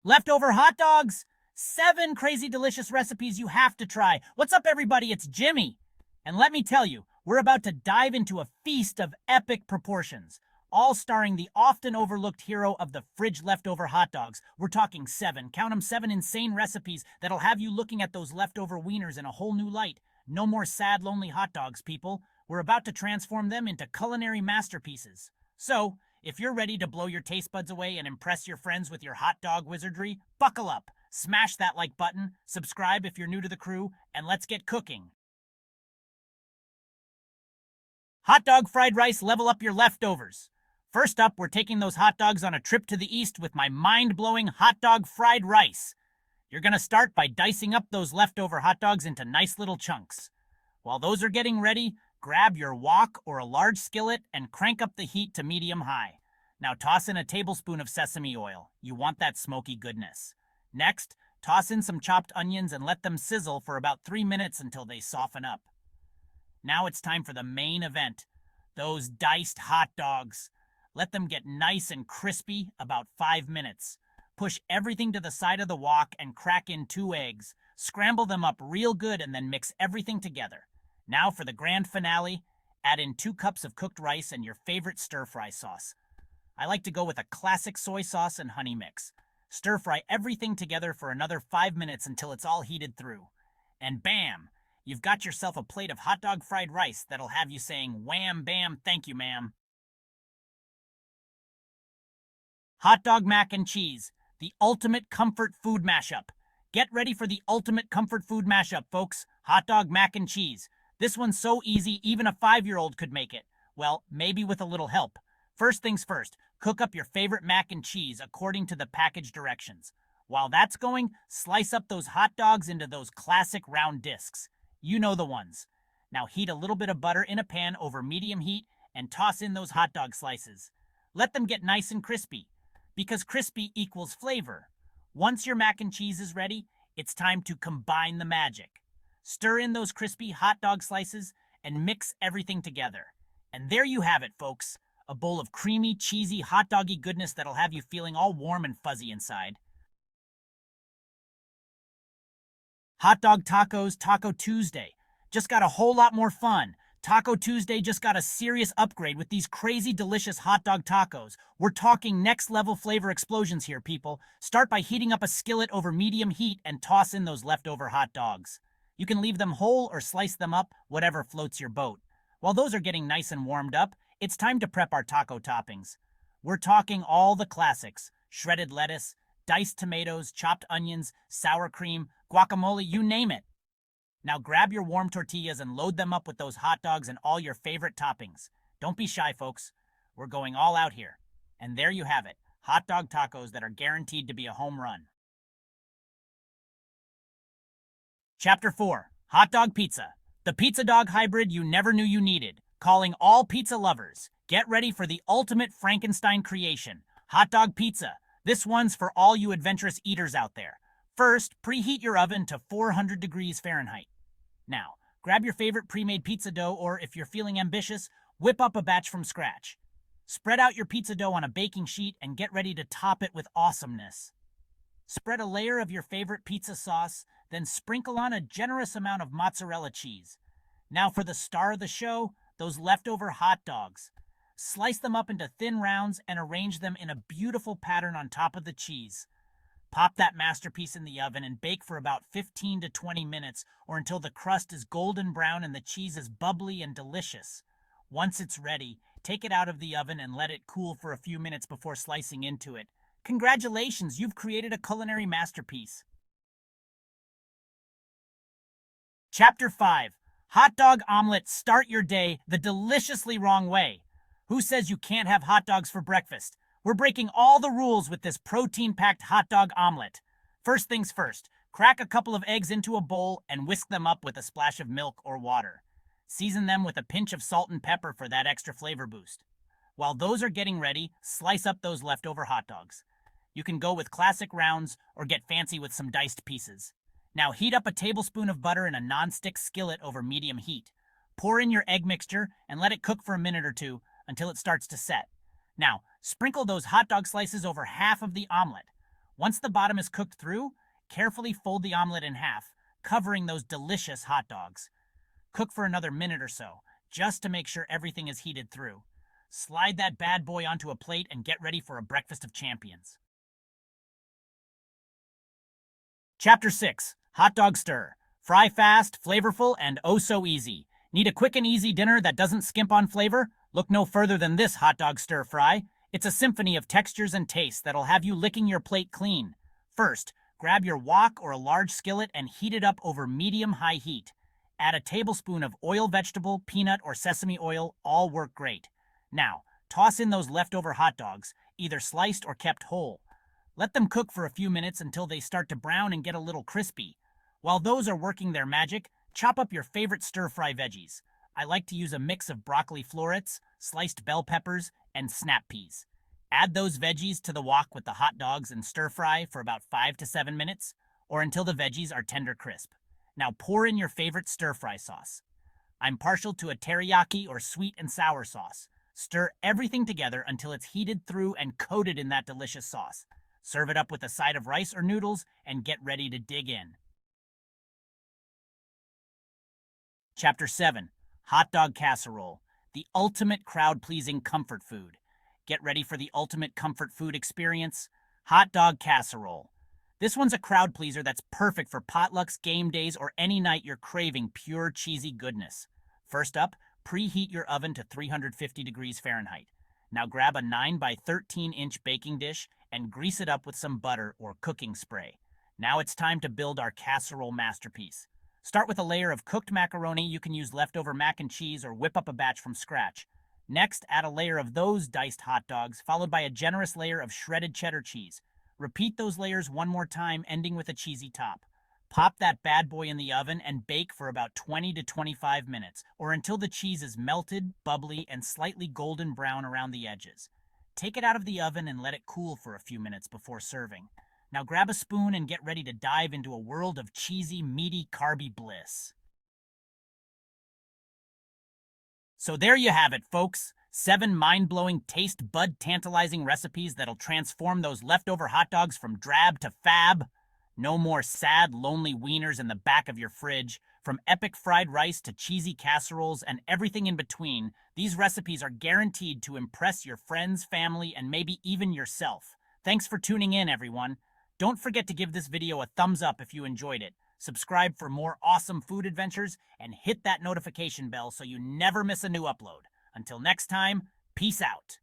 Leftover hot dogs! 7 crazy delicious recipes you have to try. What's up, everybody? It's Jimmy. And let me tell you, we're about to dive into a feast of epic proportions, all starring the often overlooked hero of the fridge leftover hot dogs. We're talking 7, count 'em, 7 insane recipes that'll have you looking at those leftover wieners in a whole new light. No more sad, lonely hot dogs, people. We're about to transform them into culinary masterpieces. So, if you're ready to blow your taste buds away and impress your friends with your hot dog wizardry, buckle up, smash that like button, subscribe if you're new to the crew, and let's get cooking. Hot dog fried rice, level up your leftovers. First up, we're taking those hot dogs on a trip to the east with my mind-blowing hot dog fried rice. You're gonna start by dicing up those leftover hot dogs into nice little chunks. While those are getting ready, grab your wok or a large skillet and crank up the heat to medium-high. Now toss in a tablespoon of sesame oil. You want that smoky goodness. Next, toss in some chopped onions and let them sizzle for about 3 minutes until they soften up. Now it's time for the main event, those diced hot dogs. Let them get nice and crispy about 5 minutes. Push everything to the side of the wok and crack in 2 eggs. Scramble them up real good and then mix everything together. Now for the grand finale, add in 2 cups of cooked rice and your favorite stir-fry sauce. I like to go with a classic soy sauce and honey mix. Stir-fry everything together for another 5 minutes until it's all heated through. And bam! You've got yourself a plate of hot dog fried rice that'll have you saying wham bam thank you ma'am. Hot dog mac and cheese, the ultimate comfort food mashup. Get ready for the ultimate comfort food mashup, folks. Hot dog mac and cheese. This one's so easy, even a 5-year-old could make it. Well, maybe with a little help. First things first, cook up your favorite mac and cheese according to the package directions. While that's going, slice up those hot dogs into those classic round discs. You know the ones. Now heat a little bit of butter in a pan over medium heat and toss in those hot dog slices. Let them get nice and crispy, because crispy equals flavor. Once your mac and cheese is ready, it's time to combine the magic. Stir in those crispy hot dog slices and mix everything together. And there you have it, folks. A bowl of creamy, cheesy, hot doggy goodness that'll have you feeling all warm and fuzzy inside. Hot dog tacos, Taco Tuesday. Just got a whole lot more fun. Taco Tuesday just got a serious upgrade with these crazy delicious hot dog tacos. We're talking next level flavor explosions here, people. Start by heating up a skillet over medium heat and toss in those leftover hot dogs. You can leave them whole or slice them up, whatever floats your boat. While those are getting nice and warmed up, it's time to prep our taco toppings. We're talking all the classics: shredded lettuce, diced tomatoes, chopped onions, sour cream, guacamole, you name it. Now grab your warm tortillas and load them up with those hot dogs and all your favorite toppings. Don't be shy, folks. We're going all out here. And there you have it, hot dog tacos that are guaranteed to be a home run. Chapter 4, Hot Dog Pizza. The pizza dog hybrid you never knew you needed. Calling all pizza lovers. Get ready for the ultimate Frankenstein creation, hot dog pizza. This one's for all you adventurous eaters out there. First, preheat your oven to 400 degrees Fahrenheit. Now, grab your favorite pre-made pizza dough, or if you're feeling ambitious, whip up a batch from scratch. Spread out your pizza dough on a baking sheet and get ready to top it with awesomeness. Spread a layer of your favorite pizza sauce, then sprinkle on a generous amount of mozzarella cheese. Now for the star of the show, those leftover hot dogs. Slice them up into thin rounds and arrange them in a beautiful pattern on top of the cheese. Pop that masterpiece in the oven and bake for about 15 to 20 minutes, or until the crust is golden brown and the cheese is bubbly and delicious. Once it's ready, take it out of the oven and let it cool for a few minutes before slicing into it. Congratulations, you've created a culinary masterpiece. Chapter 5, Hot Dog Omelette. Start your day the deliciously wrong way. Who says you can't have hot dogs for breakfast? We're breaking all the rules with this protein-packed hot dog omelet. First things first, crack a couple of eggs into a bowl and whisk them up with a splash of milk or water. Season them with a pinch of salt and pepper for that extra flavor boost. While those are getting ready, slice up those leftover hot dogs. You can go with classic rounds or get fancy with some diced pieces. Now heat up a tablespoon of butter in a non-stick skillet over medium heat. Pour in your egg mixture and let it cook for a minute or two until it starts to set. Now, sprinkle those hot dog slices over half of the omelet. Once the bottom is cooked through, carefully fold the omelet in half, covering those delicious hot dogs. Cook for another minute or so, just to make sure everything is heated through. Slide that bad boy onto a plate and get ready for a breakfast of champions. Chapter 6. Hot Dog Stir. Fry fast, flavorful, and oh so easy. Need a quick and easy dinner that doesn't skimp on flavor? Look no further than this hot dog stir fry. It's a symphony of textures and tastes that'll have you licking your plate clean. First, grab your wok or a large skillet and heat it up over medium-high heat. Add a tablespoon of oil vegetable, peanut, or sesame oil, all work great. Now, toss in those leftover hot dogs, either sliced or kept whole. Let them cook for a few minutes until they start to brown and get a little crispy. While those are working their magic, chop up your favorite stir-fry veggies. I like to use a mix of broccoli florets, sliced bell peppers, and snap peas. Add those veggies to the wok with the hot dogs and stir-fry for about 5 to 7 minutes, or until the veggies are tender crisp. Now pour in your favorite stir-fry sauce. I'm partial to a teriyaki or sweet and sour sauce. Stir everything together until it's heated through and coated in that delicious sauce. Serve it up with a side of rice or noodles and get ready to dig in. Chapter 7. Hot Dog Casserole. The ultimate crowd-pleasing comfort food. Get ready for the ultimate comfort food experience. Hot Dog Casserole. This one's a crowd pleaser that's perfect for potlucks, game days, or any night you're craving pure cheesy goodness. First up, preheat your oven to 350 degrees Fahrenheit. Now grab a 9 by 13 inch baking dish and grease it up with some butter or cooking spray. Now it's time to build our casserole masterpiece. Start with a layer of cooked macaroni. You can use leftover mac and cheese or whip up a batch from scratch. Next, add a layer of those diced hot dogs, followed by a generous layer of shredded cheddar cheese. Repeat those layers one more time, ending with a cheesy top. Pop that bad boy in the oven and bake for about 20 to 25 minutes, or until the cheese is melted, bubbly, and slightly golden brown around the edges. Take it out of the oven and let it cool for a few minutes before serving. Now grab a spoon and get ready to dive into a world of cheesy, meaty, carby bliss. So there you have it, folks. 7 mind-blowing, taste-bud-tantalizing recipes that'll transform those leftover hot dogs from drab to fab. No more sad, lonely wieners in the back of your fridge. From epic fried rice to cheesy casseroles and everything in between, these recipes are guaranteed to impress your friends, family, and maybe even yourself. Thanks for tuning in, everyone. Don't forget to give this video a thumbs up if you enjoyed it. Subscribe for more awesome food adventures, and hit that notification bell so you never miss a new upload. Until next time, peace out.